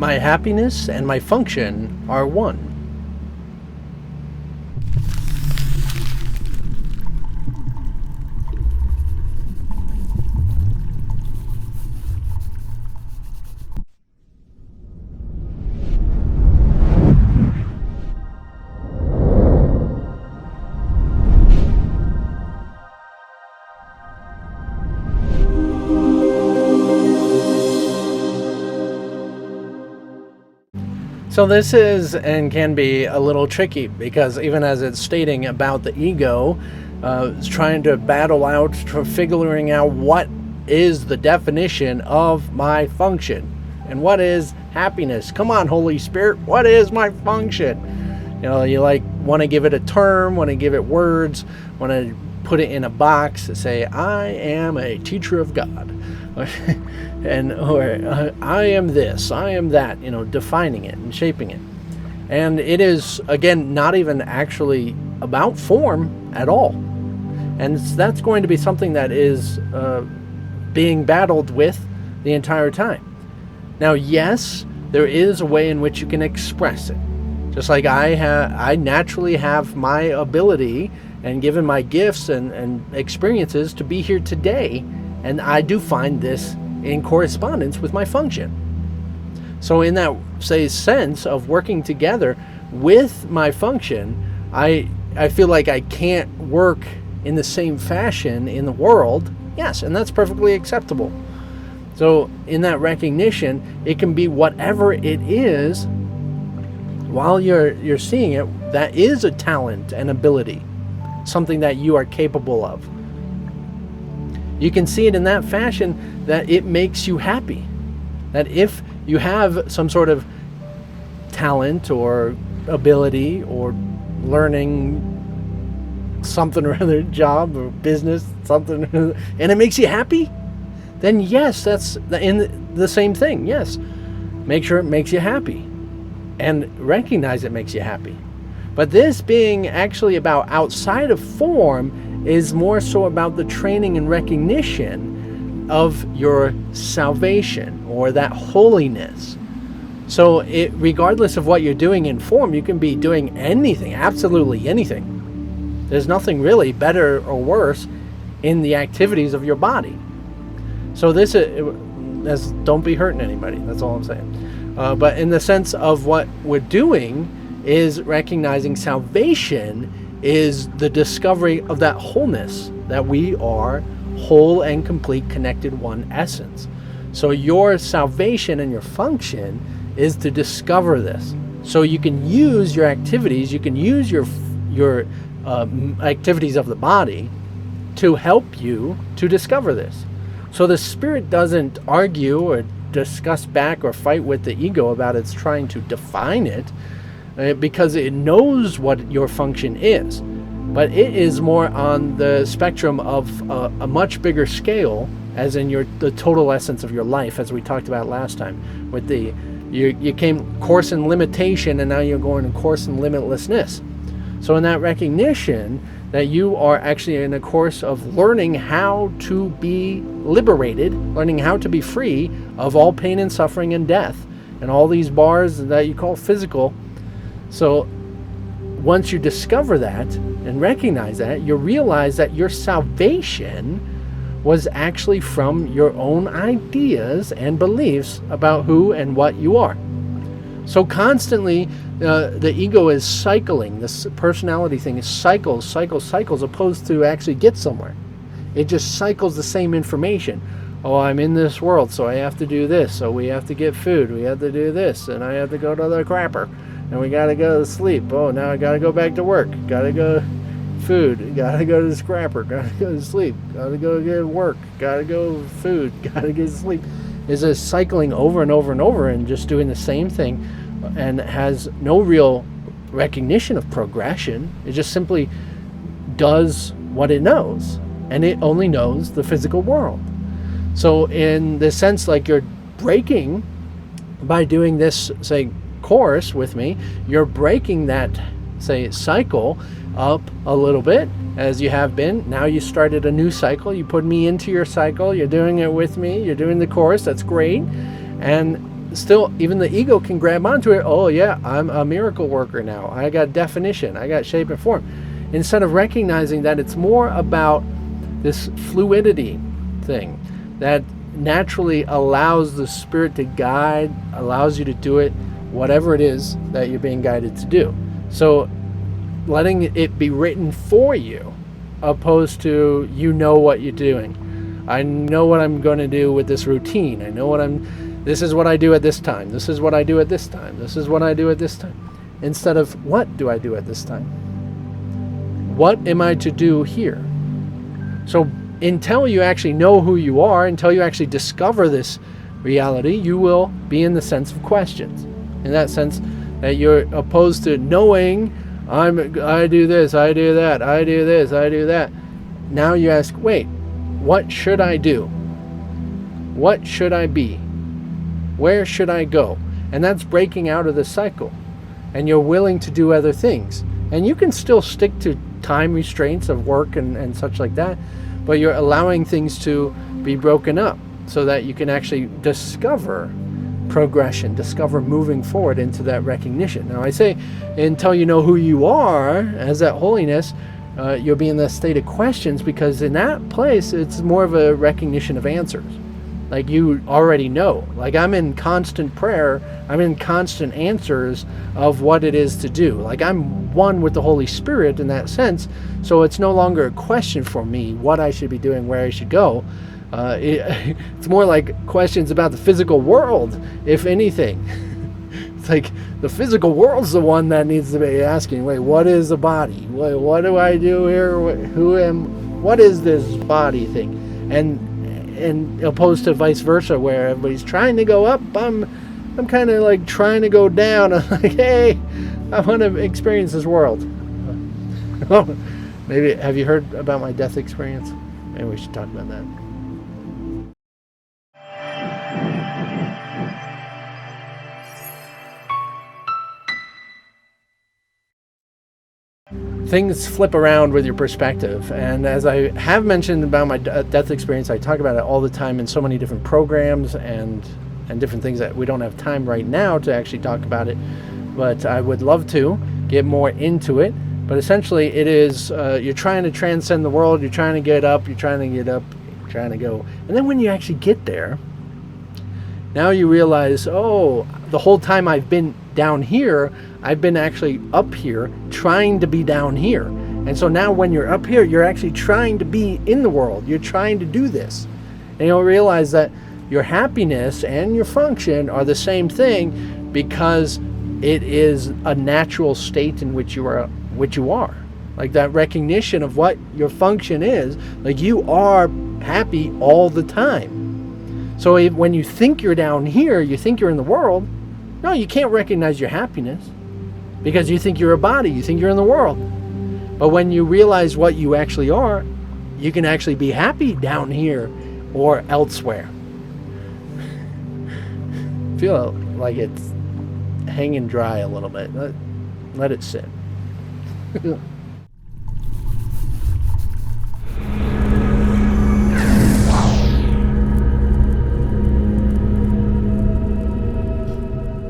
My happiness and my function are one. So this is and can be a little tricky, because even as it's stating about the ego, it's trying to battle out, figuring out what is the definition of my function and what is happiness. Come on, Holy Spirit, what is my function? You know, you like want to give it a term, want to give it words, want to put it in a box, say, I am a teacher of God. or I am this, I am that, you know, defining it and shaping it. And it is, again, not even actually about form at all. And that's going to be something that is being battled with the entire time. Now, yes, there is a way in which you can express it. Just like I naturally have my ability and given my gifts and experiences to be here today, and I do find this in correspondence with my function. So in that, say, sense of working together with my function, I feel like I can't work in the same fashion in the world. Yes, and that's perfectly acceptable. So in that recognition, it can be whatever it is while you're seeing it, that is a talent and ability, something that you are capable of. You can see it in that fashion that it makes you happy. That if you have some sort of talent or ability or learning something or other, job or business, something, and it makes you happy, then yes, that's in the same thing. Yes, make sure it makes you happy and recognize it makes you happy. But this being actually about outside of form is more so about the training and recognition of your salvation or that holiness. So regardless of what you're doing in form, you can be doing anything, absolutely anything. There's nothing really better or worse in the activities of your body. So this is, don't be hurting anybody, that's all I'm saying. But in the sense of what we're doing is recognizing salvation is the discovery of that wholeness, that we are whole and complete, connected one essence. So your salvation and your function is to discover this. So you can use your activities, you can use your activities of the body to help you to discover this. So the spirit doesn't argue or discuss back or fight with the ego about its trying to define it, because it knows what your function is. But it is more on the spectrum of a much bigger scale, as in the total essence of your life, as we talked about last time. With you came course in limitation, and now you're going to course in limitlessness. So in that recognition that you are actually in a course of learning how to be liberated, learning how to be free of all pain and suffering and death, and all these bars that you call physical. So once you discover that and recognize that, you realize that your salvation was actually from your own ideas and beliefs about who and what you are. So constantly the ego is cycling. This personality thing is cycles, opposed to actually get somewhere. It just cycles the same information. Oh, I'm in this world, so I have to do this. So we have to get food. We have to do this. And I have to go to the crapper. And we got to go to sleep. Oh, now I got to go back to work. Got to go food. Got to go to the scrapper. Got to go to sleep. Got to go get work. Got to go food. Got to get sleep. Is a cycling over and over and over and just doing the same thing, and has no real recognition of progression. It just simply does what it knows, and it only knows the physical world. So in the sense, like, you're breaking by doing this, say, course with me, you're breaking that, say, cycle up a little bit, as you have been. Now you started a new cycle. You put me into your cycle. You're doing it with me. You're doing the course. That's great. And still, even the ego can grab onto it. Oh yeah, I'm a miracle worker now. I got definition. I got shape and form. Instead of recognizing that it's more about this fluidity thing that naturally allows the spirit to guide, allows you to do it, whatever it is that you're being guided to do. So letting it be written for you, opposed to you know what you're doing. I know what I'm going to do with this routine. I know this is what I do at this time. This is what I do at this time. This is what I do at this time. Instead of, what do I do at this time? What am I to do here? So until you actually know who you are, until you actually discover this reality, you will be in the sense of questions. In that sense that you're opposed to knowing, I do this, I do that, I do this, I do that. Now you ask, wait, what should I do? What should I be? Where should I go? And that's breaking out of the cycle. And you're willing to do other things. And you can still stick to time restraints of work and such like that, but you're allowing things to be broken up so that you can actually discover progression, discover moving forward into that recognition. Now I say, until you know who you are as that holiness, you'll be in the state of questions, because in that place it's more of a recognition of answers. Like you already know. Like I'm in constant prayer, I'm in constant answers of what it is to do. Like I'm one with the Holy Spirit in that sense, so it's no longer a question for me what I should be doing, where I should go. It's more like questions about the physical world, if anything. It's like the physical world's the one that needs to be asking, wait, what is a body? What do I do here? What is this body thing? And opposed to vice versa, where everybody's trying to go up, I'm kind of like trying to go down. I'm like, hey, I want to experience this world. Maybe, have you heard about my death experience? Maybe we should talk about that. Things flip around with your perspective, and as I have mentioned about my death experience, I talk about it all the time in so many different programs and different things that we don't have time right now to actually talk about it, but I would love to get more into it. But essentially it is, you're trying to transcend the world, you're trying to get up, you're trying to get up, you're trying to go, and then when you actually get there, now you realize, oh, the whole time I've been down here, I've been actually up here trying to be down here. And so now when you're up here, you're actually trying to be in the world. You're trying to do this. And you'll realize that your happiness and your function are the same thing, because it is a natural state in which you are. Like that recognition of what your function is, like you are happy all the time. So when you think you're down here, you think you're in the world, no, you can't recognize your happiness, because you think you're a body, you think you're in the world. But when you realize what you actually are, you can actually be happy down here or elsewhere. Feel like it's hanging dry a little bit. Let it sit.